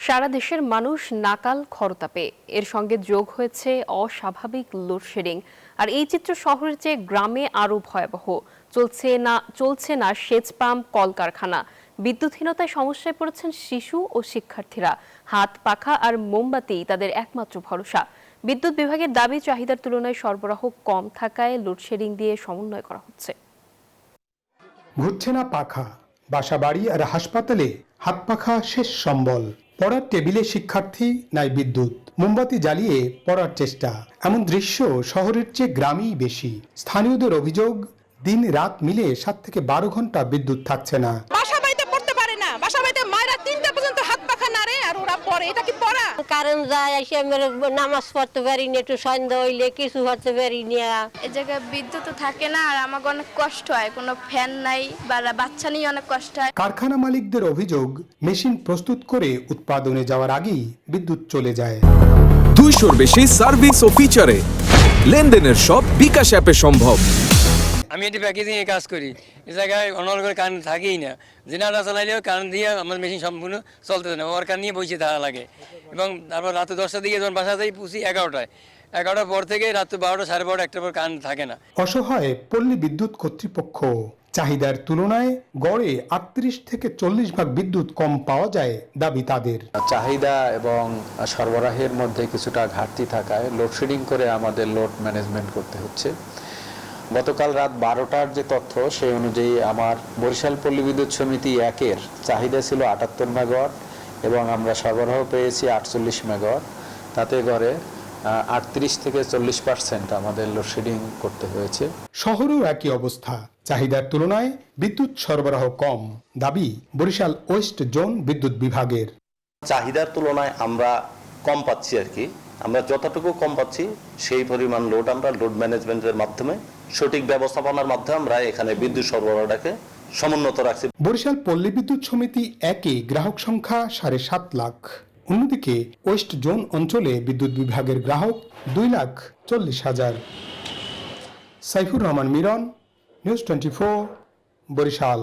সারা দেশের মানুষ নাকাল খরতাপে, এর সঙ্গে যোগ হয়েছে অস্বাভাবিক লোডশেডিং। আর এই চিত্র শহরের চেয়ে গ্রামে আরো ভয়াবহ। চলছে না সেচ পাম্প, কলকারখানা। বিদ্যুৎহীনতায় সমস্যায় পড়েছেন শিশু ও শিক্ষার্থীরা। হাত পাখা আর মোমবাতি তাদের একমাত্র ভরসা। বিদ্যুৎ বিভাগের দাবি, চাহিদার তুলনায় সরবরাহ কম থাকায় লোডশেডিং দিয়ে সমন্বয় করা হচ্ছে। ঘুরছে না পাখা, বাসাবাড়ি আর হাসপাতালে হাত পাখা শেষ সম্বল। পড়ার টেবিলে শিক্ষার্থী, নাই বিদ্যুৎ। মোমবাতি জ্বালিয়ে পড়ার চেষ্টা। এমন দৃশ্য শহরের চেয়ে গ্রামেই বেশি। স্থানীয়দের অভিযোগ, দিন রাত মিলে 7 থেকে 12 ঘন্টা বিদ্যুৎ থাকছে না। বাসাবাড়িতে পড়তে পারে না, বাসাবাড়িতে মায়েরা 3টা পর্যন্ত হাত পাখা নাড়ে আর ওরা পড়ে। এটা কি পড়া? কারণ যায় এসে নামাজ পড়তে পারি না, একটু সন্ধ্যা হইলে কিছু হতে পারি না। এই জায়গায় বিদ্যুৎ থাকে না আর আমাকে অনেক কষ্ট হয়, কোনো ফ্যান নাই বা বাচ্চা নিয়ে অনেক কষ্ট হয়। কারখানা মালিকদের অভিযোগ, মেশিন প্রস্তুত করে উৎপাদনে যাওয়ার আগেই বিদ্যুৎ চলে যায়। 200-র বেশি সার্ভিস ও ফিচারে লেনদেনের সব বিকাশ অ্যাপে সম্ভব। আমি এটি প্যাকেজিং এ কাজ করি। এই জায়গায় অনর্গল করে কারেন্ট থাকেই না। জেনারেটর চালাইলেও কারেন্ট দিয়ে আমার মেশিন সম্পূর্ণ চলতে না, ওয়ার্কার নিয়ে বসে থাকা লাগে। এবং তারপর রাত 10টার দিকে যখন বাসা যাই পুষি 11টার পর থেকে রাত 12টা, 12:30, 1টার পর কারেন্ট থাকে না। অসহায় পল্লী বিদ্যুৎ কর্তৃপক্ষ। চাহিদার তুলনায় গড়ে 38 থেকে 40 ভাগ বিদ্যুৎ কম পাওয়া যায় দাবি তাদের। চাহিদা এবং সরবরাহের মধ্যে কিছুটা ঘাটতি থাকায় লোডশেডিং করে আমাদের লোড ম্যানেজমেন্ট করতে হচ্ছে। গতকাল রাত 12টার যে তথ্য, সেই অনুযায়ী আমার বরিশাল পল্লী বিদ্যুৎ সমিতি 1-এর চাহিদা ছিল 78 মেগাওয়াট এবং আমরা সরবরাহ পেয়েছি 48 মেগাওয়াট। তাতে গড়ে 38 থেকে 40% আমাদের লোডশেডিং করতে হয়েছে। শহরেও একই অবস্থা, চাহিদার তুলনায় বিদ্যুৎ সরবরাহ কম। দাবি বরিশাল ওয়েস্ট জোন বিদ্যুৎ বিভাগের। চাহিদার তুলনায় আমরা কম পাচ্ছি আর কি। আমরা যতটুকু কম পাচ্ছি সেই পরিমাণ লোড আমরা লোড ম্যানেজমেন্টের মাধ্যমে, সঠিক ব্যবস্থাপনার মাধ্যমে আমরা এখানে বিদ্যুৎ সরবরাহটাকে সমুন্নত রাখছি। বরিশাল পল্লী বিদ্যুৎ সমিতি 1-এ গ্রাহক সংখ্যা 7.5 লাখ। অন্যদিকে ওয়েস্ট জোন অঞ্চলে বিদ্যুৎ বিভাগের গ্রাহক 2,40,000। সাইফুর রহমান মিরন, নিউজ 24, বরিশাল।